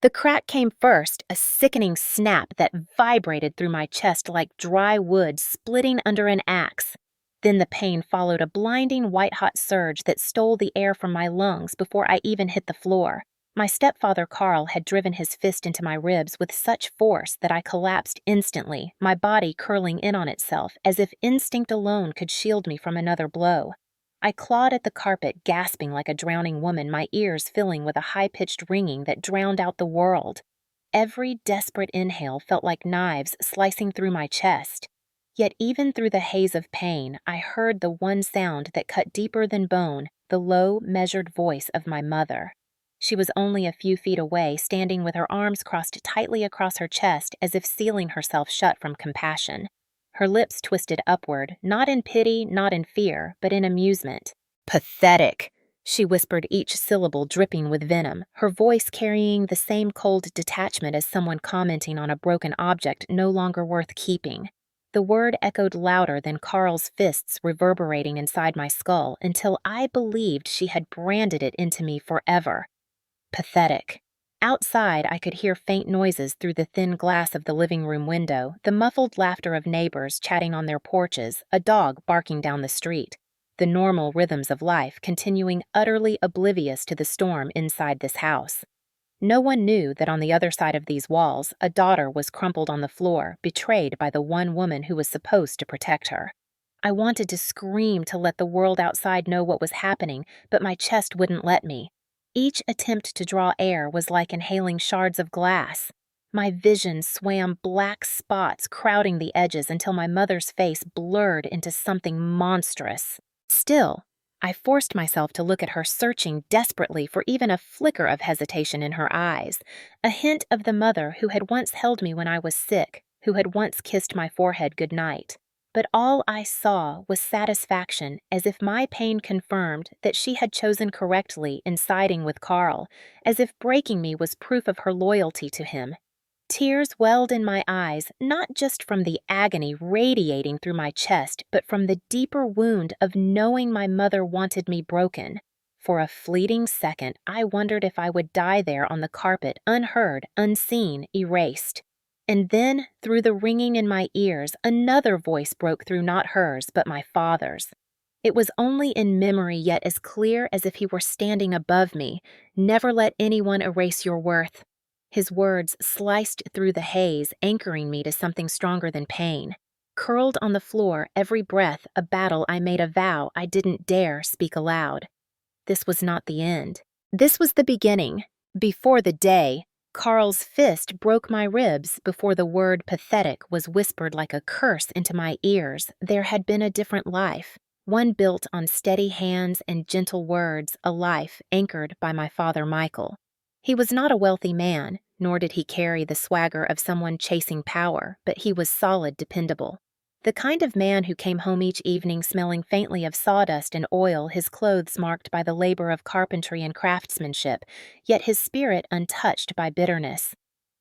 The crack came first, a sickening snap that vibrated through my chest like dry wood splitting under an axe. Then the pain followed a blinding white-hot surge that stole the air from my lungs before I even hit the floor. My stepfather Carl had driven his fist into my ribs with such force that I collapsed instantly, my body curling in on itself as if instinct alone could shield me from another blow. I clawed at the carpet, gasping like a drowning woman, my ears filling with a high-pitched ringing that drowned out the world. Every desperate inhale felt like knives slicing through my chest. Yet even through the haze of pain, I heard the one sound that cut deeper than bone, the low, measured voice of my mother. She was only a few feet away, standing with her arms crossed tightly across her chest as if sealing herself shut from compassion. Her lips twisted upward, not in pity, not in fear, but in amusement. "Pathetic," she whispered, each syllable dripping with venom, her voice carrying the same cold detachment as someone commenting on a broken object no longer worth keeping. The word echoed louder than Carl's fists reverberating inside my skull until I believed she had branded it into me forever. Pathetic. Outside, I could hear faint noises through the thin glass of the living room window, the muffled laughter of neighbors chatting on their porches, a dog barking down the street. The normal rhythms of life continuing utterly oblivious to the storm inside this house. No one knew that on the other side of these walls, a daughter was crumpled on the floor, betrayed by the one woman who was supposed to protect her. I wanted to scream to let the world outside know what was happening, but my chest wouldn't let me. Each attempt to draw air was like inhaling shards of glass. My vision swam black spots crowding the edges until my mother's face blurred into something monstrous. Still, I forced myself to look at her, searching desperately for even a flicker of hesitation in her eyes, a hint of the mother who had once held me when I was sick, who had once kissed my forehead goodnight. But all I saw was satisfaction, as if my pain confirmed that she had chosen correctly in siding with Carl, as if breaking me was proof of her loyalty to him. Tears welled in my eyes, not just from the agony radiating through my chest, but from the deeper wound of knowing my mother wanted me broken. For a fleeting second, I wondered if I would die there on the carpet, unheard, unseen, erased. And then, through the ringing in my ears, another voice broke through, not hers, but my father's. It was only in memory, yet as clear as if he were standing above me. "Never let anyone erase your worth." His words sliced through the haze, anchoring me to something stronger than pain. Curled on the floor, every breath a battle I made a vow I didn't dare speak aloud. This was not the end. This was the beginning. Before the day, Carl's fist broke my ribs, before the word pathetic was whispered like a curse into my ears, there had been a different life, one built on steady hands and gentle words, a life anchored by my father Michael. He was not a wealthy man, nor did he carry the swagger of someone chasing power, but he was solid, dependable. The kind of man who came home each evening smelling faintly of sawdust and oil, his clothes marked by the labor of carpentry and craftsmanship, yet his spirit untouched by bitterness.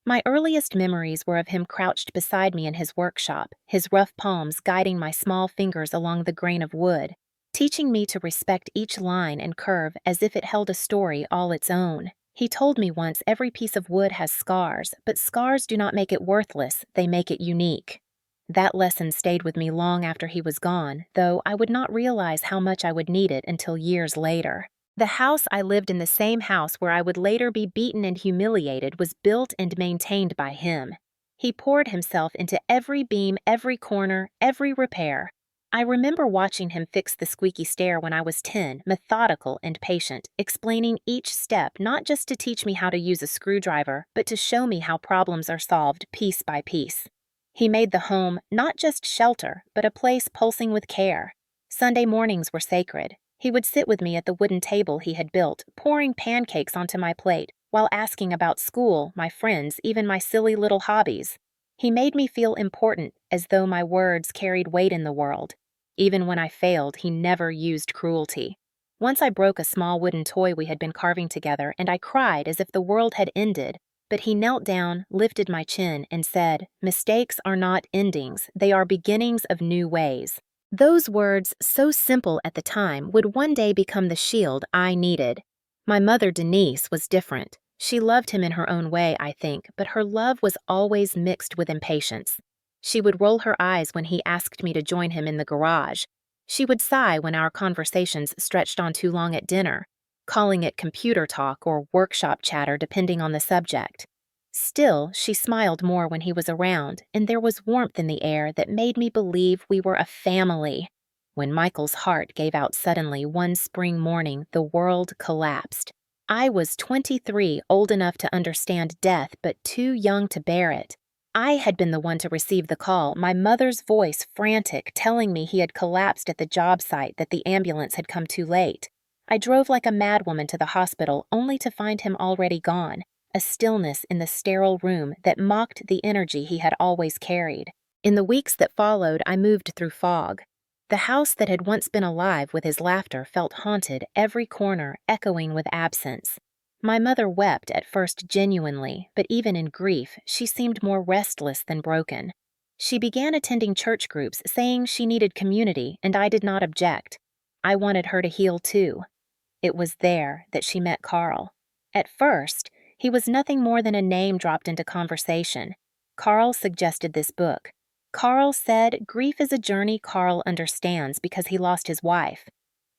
My earliest memories were of him crouched beside me in his workshop, his rough palms guiding my small fingers along the grain of wood, teaching me to respect each line and curve as if it held a story all its own. He told me once every piece of wood has scars, but scars do not make it worthless, they make it unique. That lesson stayed with me long after he was gone, though I would not realize how much I would need it until years later. The house I lived in, the same house where I would later be beaten and humiliated, was built and maintained by him. He poured himself into every beam, every corner, every repair. I remember watching him fix the squeaky stair when I was 10, methodical and patient, explaining each step not just to teach me how to use a screwdriver, but to show me how problems are solved piece by piece. He made the home not just shelter, but a place pulsing with care. Sunday mornings were sacred. He would sit with me at the wooden table he had built, pouring pancakes onto my plate, while asking about school, my friends, even my silly little hobbies. He made me feel important, as though my words carried weight in the world. Even when I failed, he never used cruelty. Once I broke a small wooden toy we had been carving together, and I cried as if the world had ended. But he knelt down, lifted my chin, and said, "Mistakes are not endings, they are beginnings of new ways." Those words, so simple at the time, would one day become the shield I needed. My mother, Denise, was different. She loved him in her own way, I think, but her love was always mixed with impatience. She would roll her eyes when he asked me to join him in the garage. She would sigh when our conversations stretched on too long at dinner, calling it computer talk or workshop chatter depending on the subject. Still, she smiled more when he was around, and there was warmth in the air that made me believe we were a family. When Michael's heart gave out suddenly one spring morning, the world collapsed. I was 23, old enough to understand death, but too young to bear it. I had been the one to receive the call, my mother's voice frantic, telling me he had collapsed at the job site, that the ambulance had come too late. I drove like a madwoman to the hospital, only to find him already gone, a stillness in the sterile room that mocked the energy he had always carried. In the weeks that followed, I moved through fog. The house that had once been alive with his laughter felt haunted, every corner echoing with absence. My mother wept at first genuinely, but even in grief, she seemed more restless than broken. She began attending church groups, saying she needed community, and I did not object. I wanted her to heal too. It was there that she met Carl. At first, he was nothing more than a name dropped into conversation. Carl suggested this book. Carl said grief is a journey Carl understands because he lost his wife.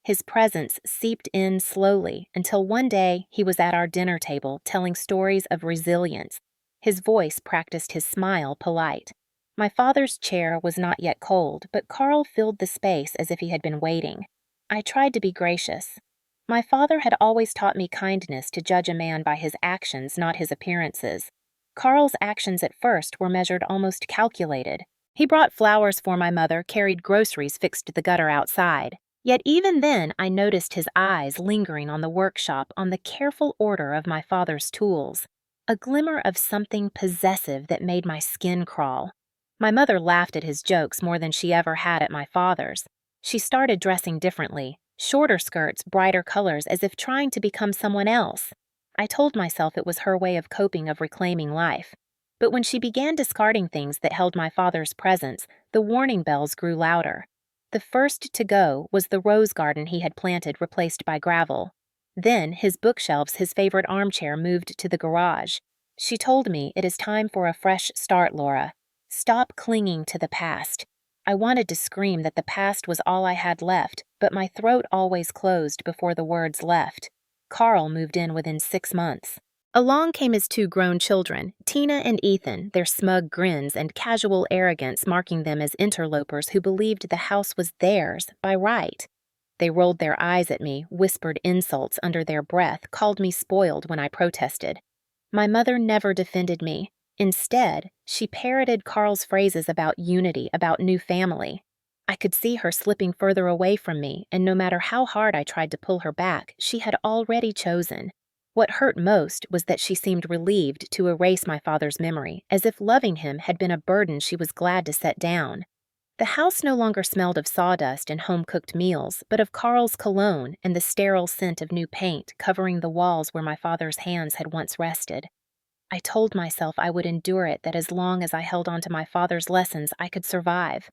His presence seeped in slowly until one day he was at our dinner table telling stories of resilience. His voice practiced his smile polite. My father's chair was not yet cold, but Carl filled the space as if he had been waiting. I tried to be gracious. My father had always taught me kindness, to judge a man by his actions, not his appearances. Carl's actions at first were measured almost calculated. He brought flowers for my mother, carried groceries fixed to the gutter outside. Yet even then I noticed his eyes lingering on the workshop, on the careful order of my father's tools. A glimmer of something possessive that made my skin crawl. My mother laughed at his jokes more than she ever had at my father's. She started dressing differently, shorter skirts, brighter colors, as if trying to become someone else. I told myself it was her way of coping, of reclaiming life. But when she began discarding things that held my father's presence, the warning bells grew louder. The first to go was the rose garden he had planted, replaced by gravel. Then his bookshelves, his favorite armchair, moved to the garage. She told me, "It is time for a fresh start, Laura. Stop clinging to the past." I wanted to scream that the past was all I had left, but my throat always closed before the words left. Carl moved in within 6 months. Along came his 2 grown children, Tina and Ethan, their smug grins and casual arrogance marking them as interlopers who believed the house was theirs by right. They rolled their eyes at me, whispered insults under their breath, called me spoiled when I protested. My mother never defended me. Instead, she parroted Carl's phrases about unity, about new family. I could see her slipping further away from me, and no matter how hard I tried to pull her back, she had already chosen. What hurt most was that she seemed relieved to erase my father's memory, as if loving him had been a burden she was glad to set down. The house no longer smelled of sawdust and home-cooked meals, but of Carl's cologne and the sterile scent of new paint covering the walls where my father's hands had once rested. I told myself I would endure it, that as long as I held on to my father's lessons, I could survive.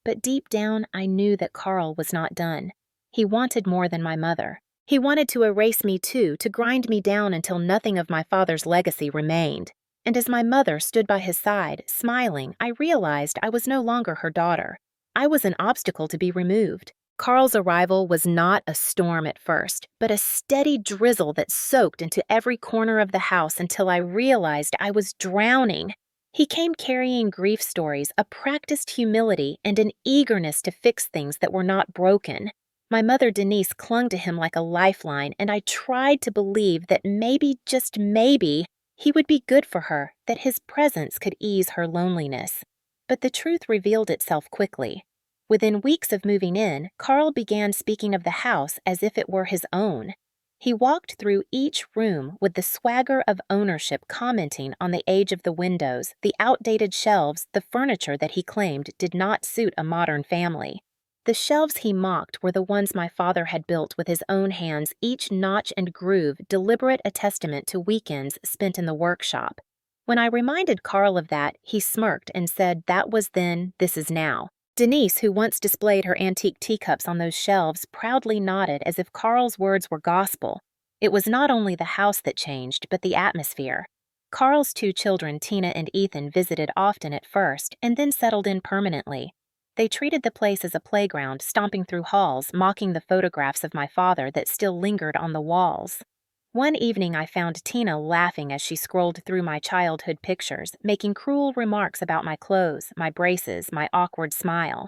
But deep down, I knew that Carl was not done. He wanted more than my mother. He wanted to erase me too, to grind me down until nothing of my father's legacy remained. And as my mother stood by his side, smiling, I realized I was no longer her daughter. I was an obstacle to be removed. Carl's arrival was not a storm at first, but a steady drizzle that soaked into every corner of the house until I realized I was drowning. He came carrying grief stories, a practiced humility, and an eagerness to fix things that were not broken. My mother Denise clung to him like a lifeline, and I tried to believe that maybe, just maybe, he would be good for her, that his presence could ease her loneliness. But the truth revealed itself quickly. Within weeks of moving in, Carl began speaking of the house as if it were his own. He walked through each room with the swagger of ownership, commenting on the age of the windows, the outdated shelves, the furniture that he claimed did not suit a modern family. The shelves he mocked were the ones my father had built with his own hands, each notch and groove deliberate, a testament to weekends spent in the workshop. When I reminded Carl of that, he smirked and said that was then, this is now. Denise, who once displayed her antique teacups on those shelves, proudly nodded as if Carl's words were gospel. It was not only the house that changed, but the atmosphere. Carl's two children, Tina and Ethan, visited often at first and then settled in permanently. They treated the place as a playground, stomping through halls, mocking the photographs of my father that still lingered on the walls. One evening I found Tina laughing as she scrolled through my childhood pictures, making cruel remarks about my clothes, my braces, my awkward smile.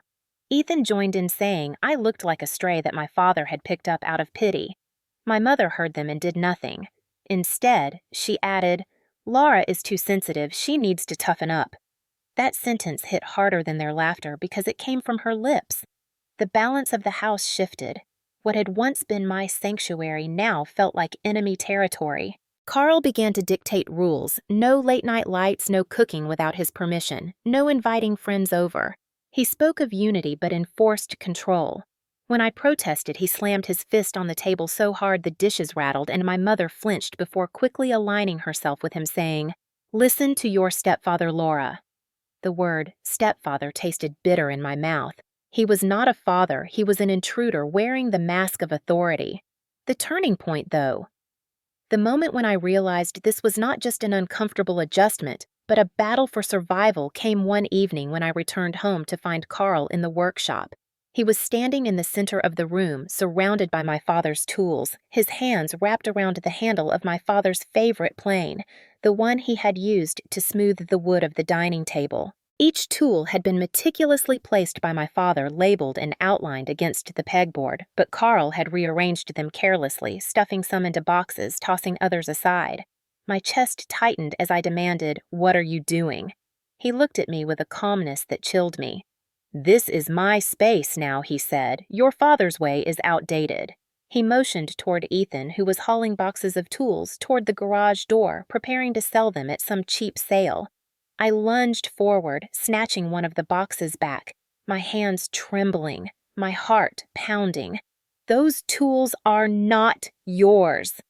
Ethan joined in saying I looked like a stray that my father had picked up out of pity. My mother heard them and did nothing. Instead, she added, "Laura is too sensitive, she needs to toughen up." That sentence hit harder than their laughter because it came from her lips. The balance of the house shifted. What had once been my sanctuary now felt like enemy territory. Carl began to dictate rules: no late-night lights, no cooking without his permission, no inviting friends over. He spoke of unity but enforced control. When I protested, he slammed his fist on the table so hard the dishes rattled and my mother flinched before quickly aligning herself with him, saying, "Listen to your stepfather, Laura." The word stepfather tasted bitter in my mouth. He was not a father, he was an intruder wearing the mask of authority. The turning point, though. The moment when I realized this was not just an uncomfortable adjustment, but a battle for survival came one evening when I returned home to find Carl in the workshop. He was standing in the center of the room, surrounded by my father's tools, his hands wrapped around the handle of my father's favorite plane, the one he had used to smooth the wood of the dining table. Each tool had been meticulously placed by my father, labeled and outlined against the pegboard, but Carl had rearranged them carelessly, stuffing some into boxes, tossing others aside. My chest tightened as I demanded, "What are you doing?" He looked at me with a calmness that chilled me. "This is my space now," he said. "Your father's way is outdated." He motioned toward Ethan, who was hauling boxes of tools toward the garage door, preparing to sell them at some cheap sale. I lunged forward, snatching one of the boxes back, my hands trembling, my heart pounding. "Those tools are not yours."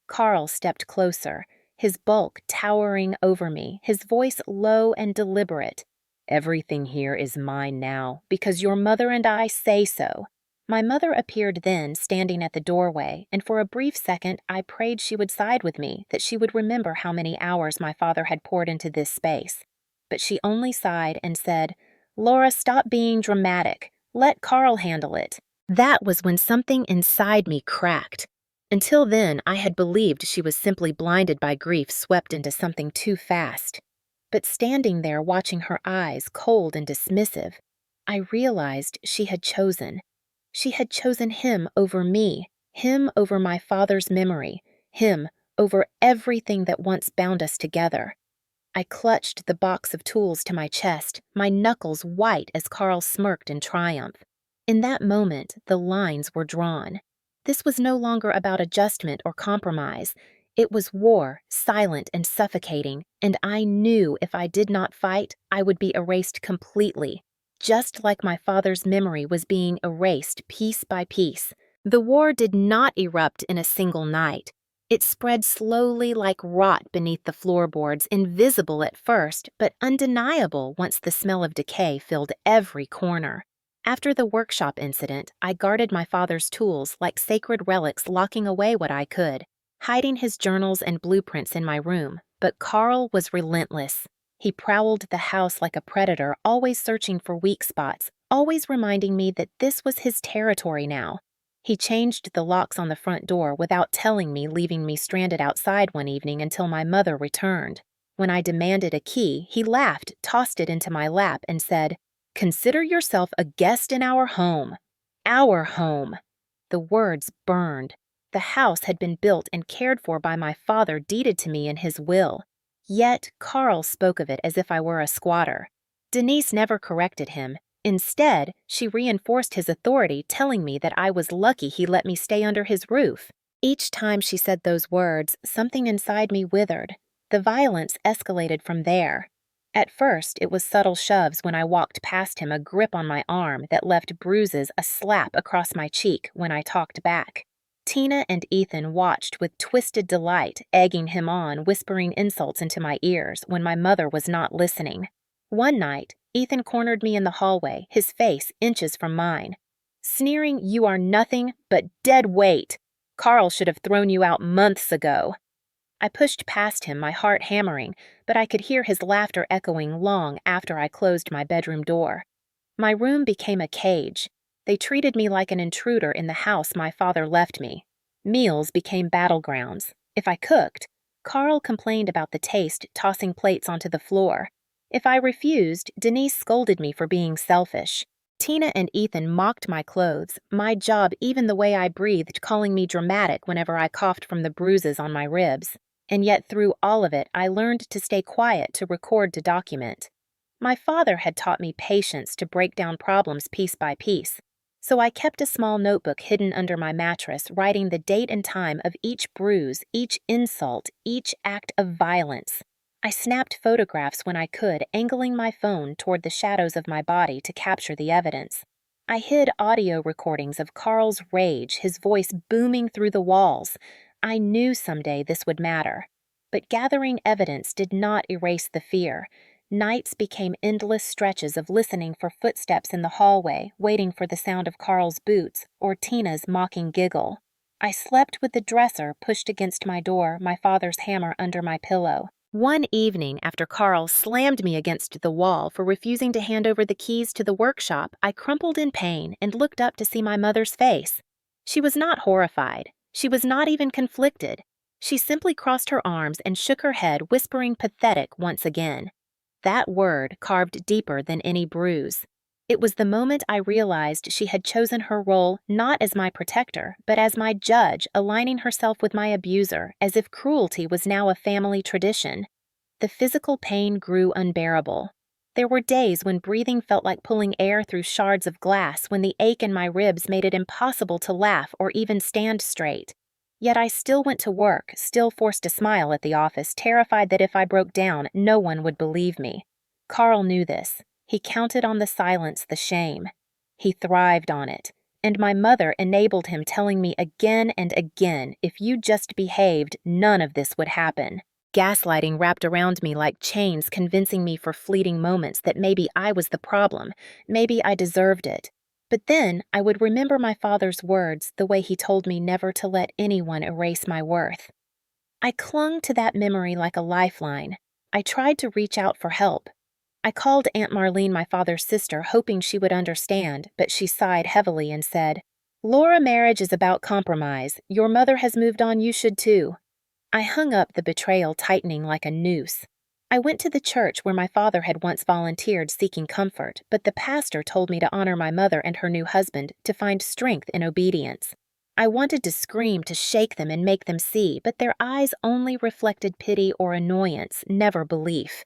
Carl stepped closer, his bulk towering over me, his voice low and deliberate. "Everything here is mine now, because your mother and I say so." My mother appeared then, standing at the doorway, and for a brief second I prayed she would side with me, that she would remember how many hours my father had poured into this space. But she only sighed and said, "Laura, stop being dramatic. Let Carl handle it." That was when something inside me cracked. Until then, I had believed she was simply blinded by grief swept into something too fast. But standing there watching her eyes cold and dismissive, I realized she had chosen. She had chosen him over me, him over my father's memory, him over everything that once bound us together. I clutched the box of tools to my chest, my knuckles white as Carl smirked in triumph. In that moment, the lines were drawn. This was no longer about adjustment or compromise. It was war, silent and suffocating, and I knew if I did not fight, I would be erased completely, just like my father's memory was being erased piece by piece. The war did not erupt in a single night. It spread slowly like rot beneath the floorboards, invisible at first, but undeniable once the smell of decay filled every corner. After the workshop incident, I guarded my father's tools like sacred relics, locking away what I could, hiding his journals and blueprints in my room. But Carl was relentless. He prowled the house like a predator, always searching for weak spots, always reminding me that this was his territory now. He changed the locks on the front door without telling me, leaving me stranded outside one evening until my mother returned. When I demanded a key, he laughed, tossed it into my lap, and said, "Consider yourself a guest in our home." Our home. The words burned. The house had been built and cared for by my father, deeded to me in his will. Yet Carl spoke of it as if I were a squatter. Denise never corrected him. Instead, she reinforced his authority, telling me that I was lucky he let me stay under his roof. Each time she said those words, something inside me withered. The violence escalated from there. At first, it was subtle shoves when I walked past him, a grip on my arm that left bruises, a slap across my cheek when I talked back. Tina and Ethan watched with twisted delight, egging him on, whispering insults into my ears when my mother was not listening. One night, Ethan cornered me in the hallway, his face inches from mine. Sneering, "You are nothing but dead weight." Carl should have thrown you out months ago." I pushed past him, my heart hammering, but I could hear his laughter echoing long after I closed my bedroom door. My room became a cage. They treated me like an intruder in the house my father left me. Meals became battlegrounds. If I cooked, Carl complained about the taste, tossing plates onto the floor. If I refused, Denise scolded me for being selfish. Tina and Ethan mocked my clothes, my job, even the way I breathed, calling me dramatic whenever I coughed from the bruises on my ribs. And yet through all of it, I learned to stay quiet, to record, to document. My father had taught me patience to break down problems piece by piece. So I kept a small notebook hidden under my mattress, writing the date and time of each bruise, each insult, each act of violence. I snapped photographs when I could, angling my phone toward the shadows of my body to capture the evidence. I hid audio recordings of Carl's rage, his voice booming through the walls. I knew someday this would matter. But gathering evidence did not erase the fear. Nights became endless stretches of listening for footsteps in the hallway, waiting for the sound of Carl's boots or Tina's mocking giggle. I slept with the dresser pushed against my door, my father's hammer under my pillow. One evening, after Carl slammed me against the wall for refusing to hand over the keys to the workshop, I crumpled in pain and looked up to see my mother's face. She was not horrified. She was not even conflicted. She simply crossed her arms and shook her head, whispering pathetic once again. That word carved deeper than any bruise. It was the moment I realized she had chosen her role not as my protector, but as my judge, aligning herself with my abuser, as if cruelty was now a family tradition. The physical pain grew unbearable. There were days when breathing felt like pulling air through shards of glass, when the ache in my ribs made it impossible to laugh or even stand straight. Yet I still went to work, still forced a smile at the office, terrified that if I broke down, no one would believe me. Carl knew this. He counted on the silence, the shame. He thrived on it. And my mother enabled him, telling me again and again, if you just behaved, none of this would happen. Gaslighting wrapped around me like chains, convincing me for fleeting moments that maybe I was the problem, maybe I deserved it. But then I would remember my father's words, the way he told me never to let anyone erase my worth. I clung to that memory like a lifeline. I tried to reach out for help. I called Aunt Marlene, my father's sister, hoping she would understand, but she sighed heavily and said, "Laura, marriage is about compromise. Your mother has moved on, you should too." I hung up, the betrayal tightening like a noose. I went to the church where my father had once volunteered, seeking comfort, but the pastor told me to honor my mother and her new husband, to find strength in obedience. I wanted to scream, to shake them and make them see, but their eyes only reflected pity or annoyance, never belief.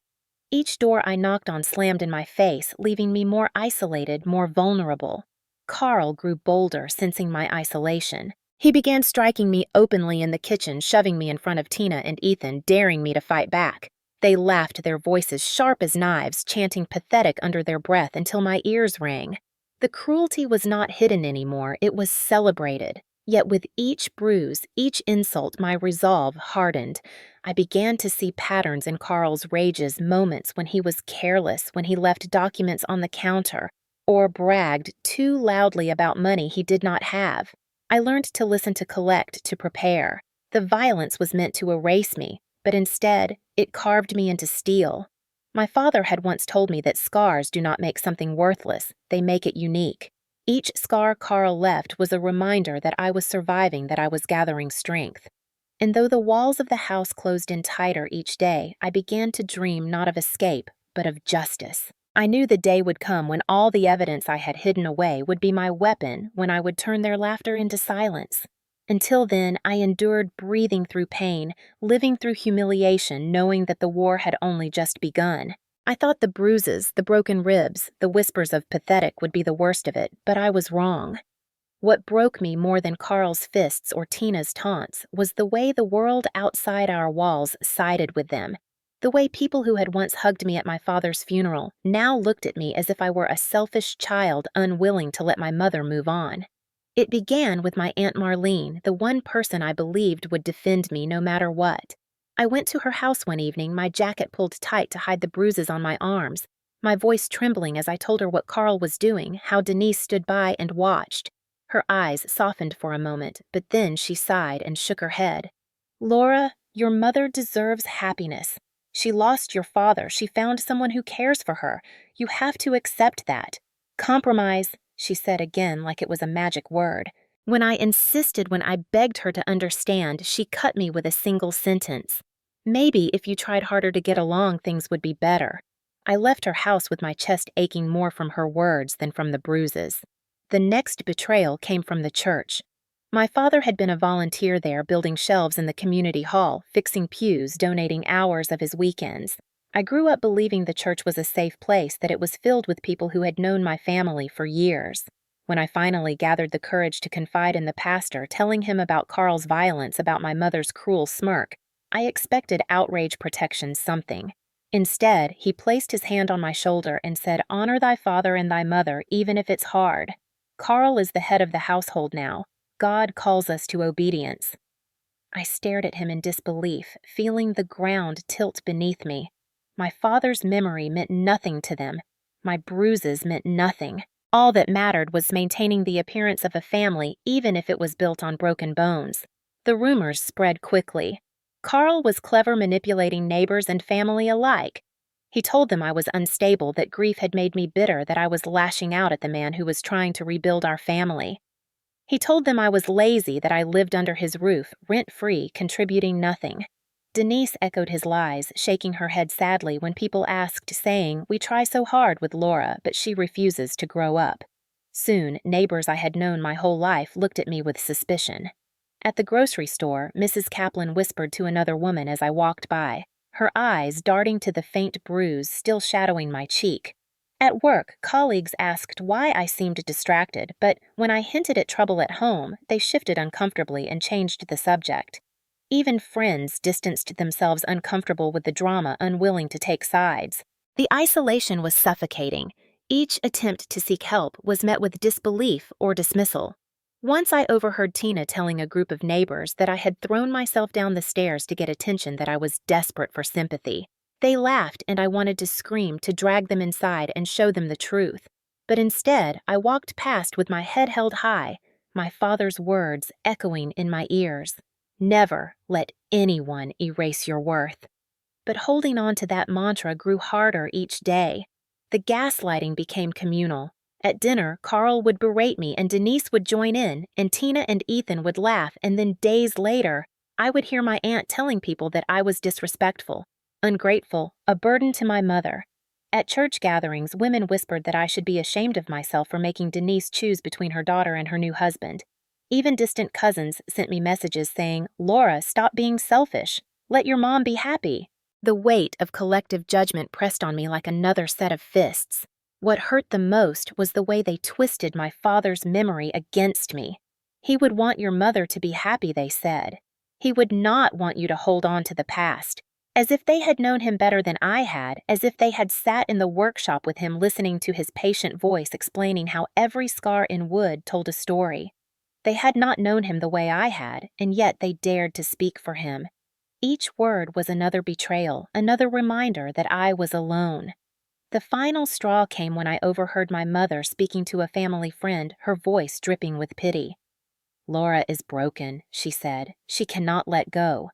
Each door I knocked on slammed in my face, leaving me more isolated, more vulnerable. Carl grew bolder, sensing my isolation. He began striking me openly in the kitchen, shoving me in front of Tina and Ethan, daring me to fight back. They laughed, their voices sharp as knives, chanting pathetic under their breath until my ears rang. The cruelty was not hidden anymore, it was celebrated. Yet with each bruise, each insult, my resolve hardened. I began to see patterns in Carl's rages, moments when he was careless, when he left documents on the counter, or bragged too loudly about money he did not have. I learned to listen, to collect, to prepare. The violence was meant to erase me, but instead, it carved me into steel. My father had once told me that scars do not make something worthless, they make it unique. Each scar Carl left was a reminder that I was surviving, that I was gathering strength. And though the walls of the house closed in tighter each day, I began to dream not of escape, but of justice. I knew the day would come when all the evidence I had hidden away would be my weapon, when I would turn their laughter into silence. Until then, I endured, breathing through pain, living through humiliation, knowing that the war had only just begun. I thought the bruises, the broken ribs, the whispers of pathetic would be the worst of it, but I was wrong. What broke me more than Carl's fists or Tina's taunts was the way the world outside our walls sided with them. The way people who had once hugged me at my father's funeral now looked at me as if I were a selfish child unwilling to let my mother move on. It began with my Aunt Marlene, the one person I believed would defend me no matter what. I went to her house one evening, my jacket pulled tight to hide the bruises on my arms, my voice trembling as I told her what Carl was doing, how Denise stood by and watched. Her eyes softened for a moment, but then she sighed and shook her head. Laura, your mother deserves happiness. She lost your father. She found someone who cares for her. You have to accept that. Compromise, she said again like it was a magic word. When I begged her to understand, she cut me with a single sentence. Maybe if you tried harder to get along, things would be better. I left her house with my chest aching more from her words than from the bruises. The next betrayal came from the church. My father had been a volunteer there, building shelves in the community hall, fixing pews, donating hours of his weekends. I grew up believing the church was a safe place, that it was filled with people who had known my family for years. When I finally gathered the courage to confide in the pastor, telling him about Carl's violence, about my mother's cruel smirk, I expected outrage protection something. Instead, he placed his hand on my shoulder and said, "Honor thy father and thy mother, even if it's hard. Carl is the head of the household now. God calls us to obedience." I stared at him in disbelief, feeling the ground tilt beneath me. My father's memory meant nothing to them. My bruises meant nothing. All that mattered was maintaining the appearance of a family, even if it was built on broken bones. The rumors spread quickly. Carl was clever, manipulating neighbors and family alike. He told them I was unstable, that grief had made me bitter, that I was lashing out at the man who was trying to rebuild our family. He told them I was lazy, that I lived under his roof, rent-free, contributing nothing. Denise echoed his lies, shaking her head sadly when people asked, saying, "We try so hard with Laura, but she refuses to grow up." Soon, neighbors I had known my whole life looked at me with suspicion. At the grocery store, Mrs. Kaplan whispered to another woman as I walked by, her eyes darting to the faint bruise still shadowing my cheek. At work, colleagues asked why I seemed distracted, but when I hinted at trouble at home, they shifted uncomfortably and changed the subject. Even friends distanced themselves, uncomfortable with the drama, unwilling to take sides. The isolation was suffocating. Each attempt to seek help was met with disbelief or dismissal. Once I overheard Tina telling a group of neighbors that I had thrown myself down the stairs to get attention, that I was desperate for sympathy. They laughed, and I wanted to scream, to drag them inside and show them the truth. But instead, I walked past with my head held high, my father's words echoing in my ears. Never let anyone erase your worth. But holding on to that mantra grew harder each day. The gaslighting became communal. At dinner, Carl would berate me and Denise would join in, and Tina and Ethan would laugh, and then days later, I would hear my aunt telling people that I was disrespectful, ungrateful, a burden to my mother. At church gatherings, women whispered that I should be ashamed of myself for making Denise choose between her daughter and her new husband. Even distant cousins sent me messages saying, "Laura, stop being selfish. Let your mom be happy." The weight of collective judgment pressed on me like another set of fists. What hurt the most was the way they twisted my father's memory against me. He would want your mother to be happy, they said. He would not want you to hold on to the past. As if they had known him better than I had, as if they had sat in the workshop with him listening to his patient voice explaining how every scar in wood told a story. They had not known him the way I had, and yet they dared to speak for him. Each word was another betrayal, another reminder that I was alone. The final straw came when I overheard my mother speaking to a family friend, her voice dripping with pity. "Laura is broken," she said. "She cannot let go.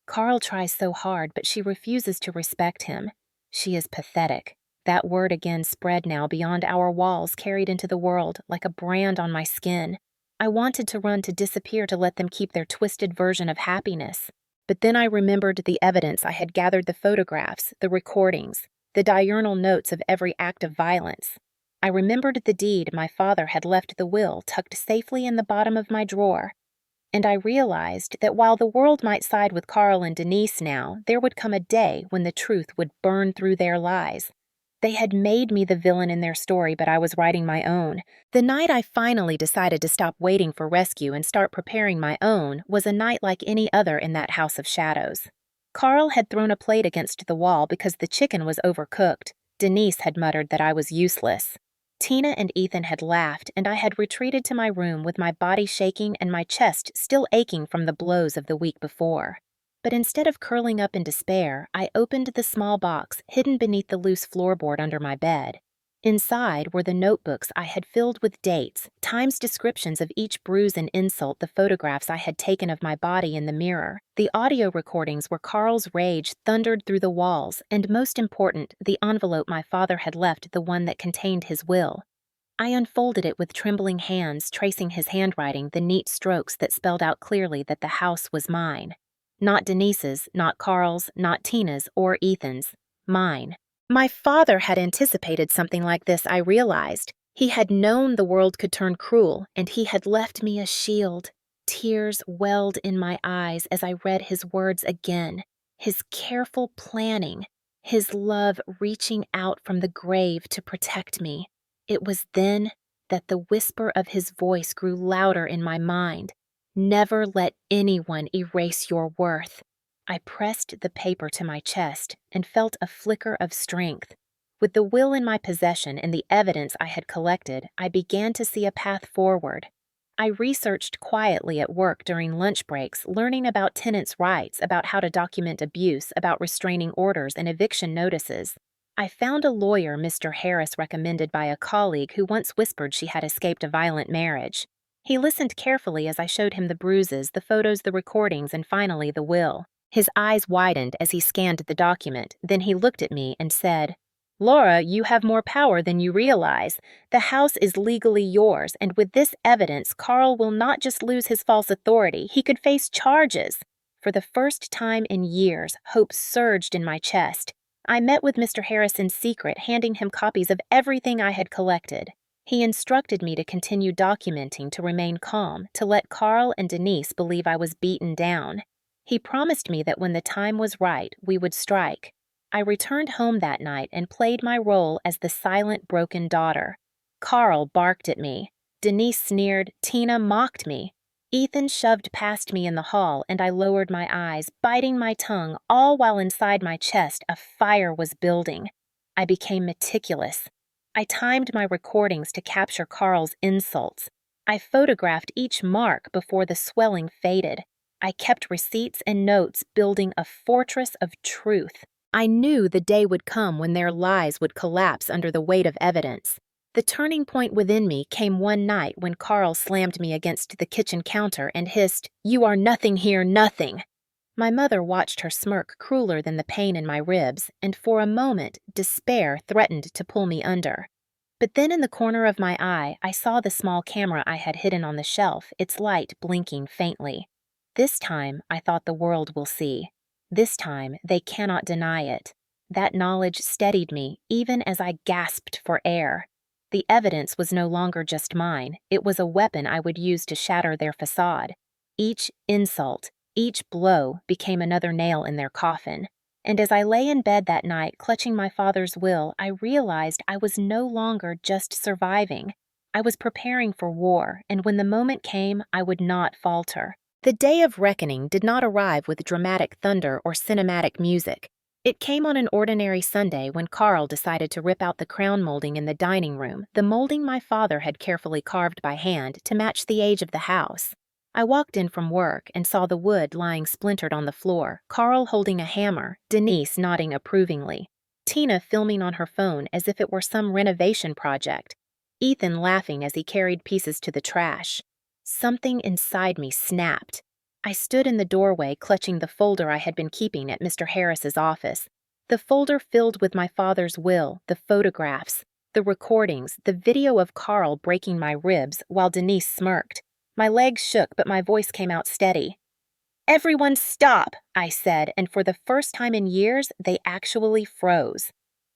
Carl tries so hard, but she refuses to respect him. She is pathetic." That word again spread now beyond our walls, carried into the world like a brand on my skin. I wanted to run, to disappear, to let them keep their twisted version of happiness. But then I remembered the evidence I had gathered, the photographs, the recordings, the diurnal notes of every act of violence. I remembered the deed my father had left, the will tucked safely in the bottom of my drawer. And I realized that while the world might side with Carl and Denise now, there would come a day when the truth would burn through their lies. They had made me the villain in their story, but I was writing my own. The night I finally decided to stop waiting for rescue and start preparing my own was a night like any other in that house of shadows. Carl had thrown a plate against the wall because the chicken was overcooked. Denise had muttered that I was useless. Tina and Ethan had laughed, and I had retreated to my room with my body shaking and my chest still aching from the blows of the week before. But instead of curling up in despair, I opened the small box hidden beneath the loose floorboard under my bed. Inside were the notebooks I had filled with dates, times descriptions of each bruise and insult, the photographs I had taken of my body in the mirror, the audio recordings where Carl's rage thundered through the walls, and most important, the envelope my father had left, the one that contained his will. I unfolded it with trembling hands, tracing his handwriting, the neat strokes that spelled out clearly that the house was mine. Not Denise's, not Carl's, not Tina's, or Ethan's. Mine. My father had anticipated something like this, I realized. He had known the world could turn cruel, and he had left me a shield. Tears welled in my eyes as I read his words again. His careful planning. His love reaching out from the grave to protect me. It was then that the whisper of his voice grew louder in my mind. Never let anyone erase your worth. I pressed the paper to my chest and felt a flicker of strength. With the will in my possession and the evidence I had collected, I began to see a path forward. I researched quietly at work during lunch breaks, learning about tenants' rights, about how to document abuse, about restraining orders and eviction notices. I found a lawyer Mr. Harris recommended by a colleague who once whispered she had escaped a violent marriage. He listened carefully as I showed him the bruises, the photos, the recordings, and finally the will. His eyes widened as he scanned the document. Then he looked at me and said, "Laura, you have more power than you realize. The house is legally yours, and with this evidence, Carl will not just lose his false authority, he could face charges." For the first time in years, hope surged in my chest. I met with Mr. Harris in secret, handing him copies of everything I had collected. He instructed me to continue documenting, to remain calm, to let Carl and Denise believe I was beaten down. He promised me that when the time was right, we would strike. I returned home that night and played my role as the silent, broken daughter. Carl barked at me. Denise sneered. Tina mocked me. Ethan shoved past me in the hall, and I lowered my eyes, biting my tongue, all while inside my chest a fire was building. I became meticulous. I timed my recordings to capture Carl's insults. I photographed each mark before the swelling faded. I kept receipts and notes, building a fortress of truth. I knew the day would come when their lies would collapse under the weight of evidence. The turning point within me came one night when Carl slammed me against the kitchen counter and hissed, "You are nothing here, nothing." My mother watched her smirk crueler than the pain in my ribs, and for a moment, despair threatened to pull me under. But then in the corner of my eye, I saw the small camera I had hidden on the shelf, its light blinking faintly. This time, I thought, the world will see. This time, they cannot deny it. That knowledge steadied me, even as I gasped for air. The evidence was no longer just mine. It was a weapon I would use to shatter their facade. Each insult, each blow became another nail in their coffin. And as I lay in bed that night, clutching my father's will, I realized I was no longer just surviving. I was preparing for war, and when the moment came, I would not falter. The day of reckoning did not arrive with dramatic thunder or cinematic music. It came on an ordinary Sunday when Carl decided to rip out the crown molding in the dining room, the molding my father had carefully carved by hand to match the age of the house. I walked in from work and saw the wood lying splintered on the floor, Carl holding a hammer, Denise nodding approvingly, Tina filming on her phone as if it were some renovation project, Ethan laughing as he carried pieces to the trash. Something inside me snapped. I stood in the doorway clutching the folder I had been keeping at Mr. Harris's office. The folder filled with my father's will, the photographs, the recordings, the video of Carl breaking my ribs while Denise smirked. My legs shook, but my voice came out steady. "Everyone stop," I said, and for the first time in years, they actually froze.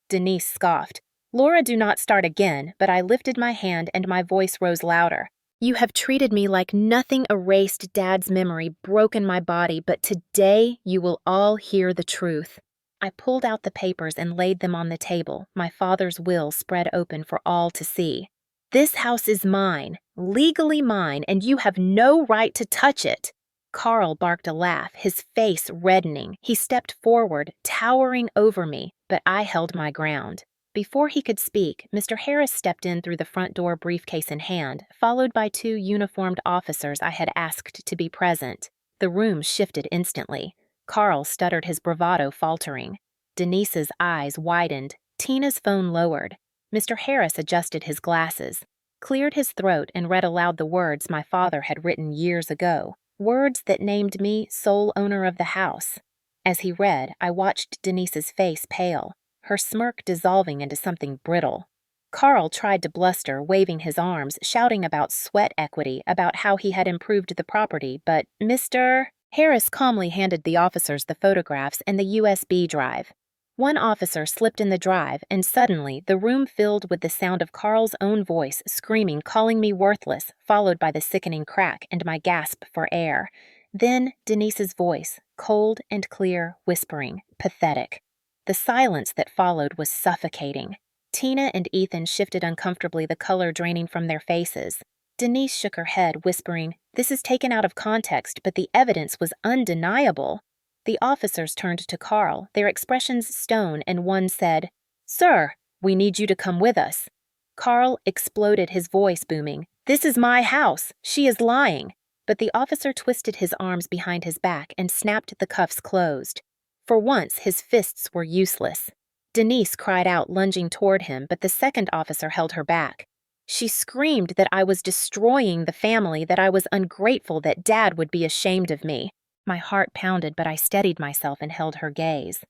Denise scoffed. "Laura, do not start again," but I lifted my hand and my voice rose louder. "You have treated me like nothing, erased Dad's memory, broken my body, but today you will all hear the truth." I pulled out the papers and laid them on the table, my father's will spread open for all to see. "This house is mine, legally mine, and you have no right to touch it." Carl barked a laugh, his face reddening. He stepped forward, towering over me, but I held my ground. Before he could speak, Mr. Harris stepped in through the front door, briefcase in hand, followed by 2 uniformed officers I had asked to be present. The room shifted instantly. Carl stuttered, his bravado faltering. Denise's eyes widened. Tina's phone lowered. Mr. Harris adjusted his glasses, cleared his throat, and read aloud the words my father had written years ago, words that named me sole owner of the house. As he read, I watched Denise's face pale, her smirk dissolving into something brittle. Carl tried to bluster, waving his arms, shouting about sweat equity, about how he had improved the property, but Mr. Harris calmly handed the officers the photographs and the USB drive. One officer slipped in the drive, and suddenly the room filled with the sound of Carl's own voice screaming, calling me worthless, followed by the sickening crack and my gasp for air. Then Denise's voice, cold and clear, whispering, pathetic. The silence that followed was suffocating. Tina and Ethan shifted uncomfortably, the color draining from their faces. Denise shook her head, whispering, "This is taken out of context, but the evidence was undeniable." The officers turned to Carl, their expressions stone, and one said, "Sir, we need you to come with us." Carl exploded, his voice booming, "This is my house. She is lying." But the officer twisted his arms behind his back and snapped the cuffs closed. For once, his fists were useless. Denise cried out, lunging toward him, but the second officer held her back. She screamed that I was destroying the family, that I was ungrateful, that Dad would be ashamed of me. My heart pounded, but I steadied myself and held her gaze.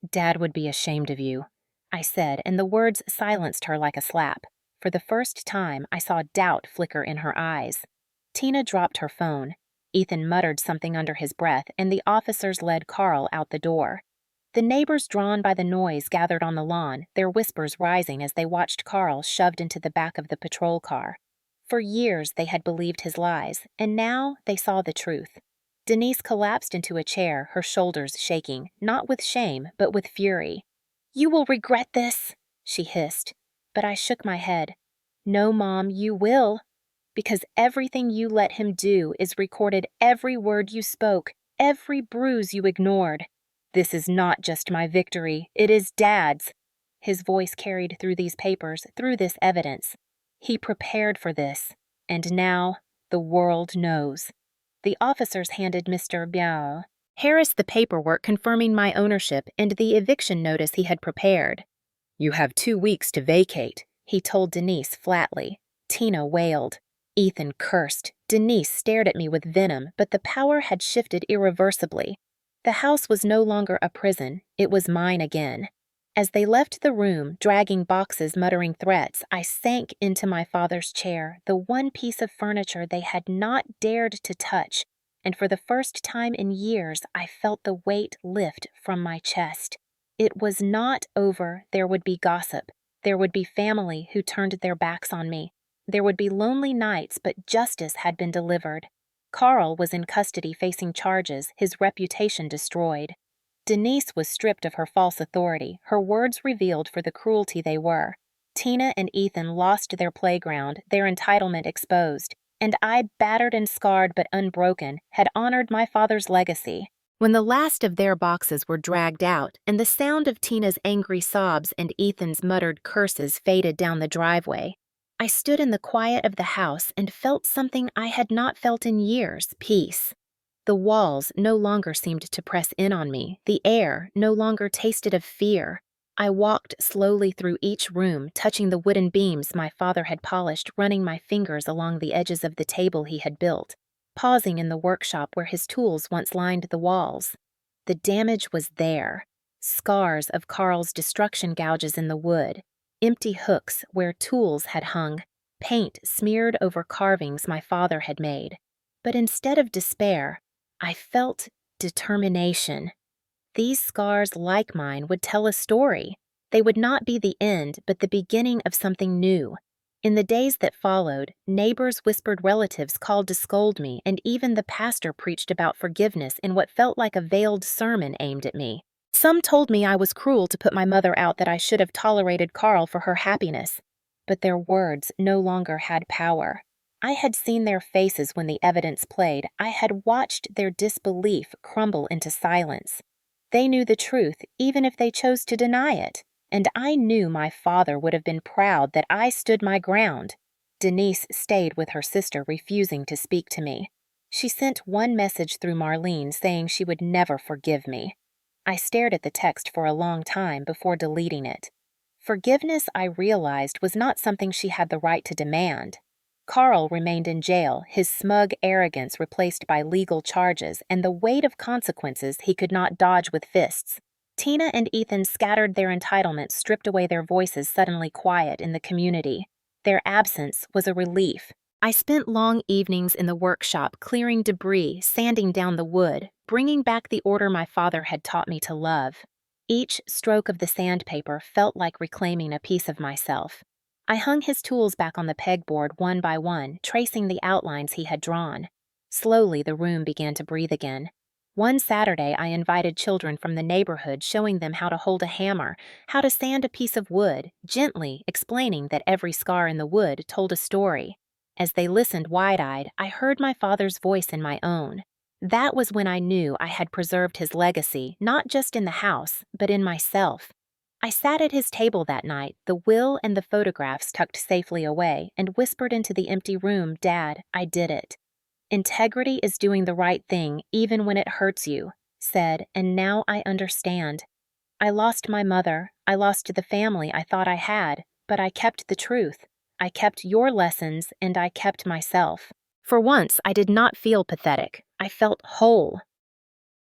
"Dad would be ashamed of you," I said, and the words silenced her like a slap. For the first time, I saw doubt flicker in her eyes. Tina dropped her phone. Ethan muttered something under his breath, and the officers led Carl out the door. The neighbors, drawn by the noise, gathered on the lawn, their whispers rising as they watched Carl shoved into the back of the patrol car. For years they had believed his lies, and now they saw the truth. Denise collapsed into a chair, her shoulders shaking, not with shame, but with fury. "You will regret this," she hissed. But I shook my head. "No, Mom, you will. Because everything you let him do is recorded, every word you spoke, every bruise you ignored. This is not just my victory, it is Dad's." His voice carried through these papers, through this evidence. He prepared for this, and now the world knows. The officers handed Mr. Harris the paperwork confirming my ownership and the eviction notice he had prepared. "You have 2 weeks to vacate," he told Denise flatly. Tina wailed. Ethan cursed. Denise stared at me with venom, but the power had shifted irreversibly. The house was no longer a prison, it was mine again. As they left the room, dragging boxes, muttering threats, I sank into my father's chair, the one piece of furniture they had not dared to touch, and for the first time in years I felt the weight lift from my chest. It was not over. There would be gossip. There would be family who turned their backs on me. There would be lonely nights, but justice had been delivered. Carl was in custody facing charges, his reputation destroyed. Denise was stripped of her false authority, her words revealed for the cruelty they were. Tina and Ethan lost their playground, their entitlement exposed, and I, battered and scarred but unbroken, had honored my father's legacy. When the last of their boxes were dragged out, and the sound of Tina's angry sobs and Ethan's muttered curses faded down the driveway, I stood in the quiet of the house and felt something I had not felt in years, peace. The walls no longer seemed to press in on me, the air no longer tasted of fear. I walked slowly through each room, touching the wooden beams my father had polished, running my fingers along the edges of the table he had built, pausing in the workshop where his tools once lined the walls. The damage was there. Scars of Carl's destruction gouges in the wood, empty hooks where tools had hung, paint smeared over carvings my father had made. But instead of despair, I felt determination. These scars, like mine, would tell a story. They would not be the end, but the beginning of something new. In the days that followed, neighbors whispered, relatives called to scold me, and even the pastor preached about forgiveness in what felt like a veiled sermon aimed at me. Some told me I was cruel to put my mother out, that I should have tolerated Carl for her happiness. But their words no longer had power. I had seen their faces when the evidence played. I had watched their disbelief crumble into silence. They knew the truth, even if they chose to deny it. And I knew my father would have been proud that I stood my ground. Denise stayed with her sister, refusing to speak to me. She sent one message through Marlene saying she would never forgive me. I stared at the text for a long time before deleting it. Forgiveness, I realized, was not something she had the right to demand. Carl remained in jail, his smug arrogance replaced by legal charges and the weight of consequences he could not dodge with fists. Tina and Ethan scattered their entitlements, stripped away their voices suddenly quiet in the community. Their absence was a relief. I spent long evenings in the workshop clearing debris, sanding down the wood, bringing back the order my father had taught me to love. Each stroke of the sandpaper felt like reclaiming a piece of myself. I hung his tools back on the pegboard one by one, tracing the outlines he had drawn. Slowly, the room began to breathe again. One Saturday, I invited children from the neighborhood, showing them how to hold a hammer, how to sand a piece of wood, gently explaining that every scar in the wood told a story. As they listened wide-eyed, I heard my father's voice in my own. That was when I knew I had preserved his legacy, not just in the house, but in myself. I sat at his table that night, the will and the photographs tucked safely away, and whispered into the empty room, "Dad, I did it." "Integrity is doing the right thing, even when it hurts you," said, and now I understand. I lost my mother, I lost the family I thought I had, but I kept the truth. I kept your lessons, and I kept myself. For once, I did not feel pathetic. I felt whole.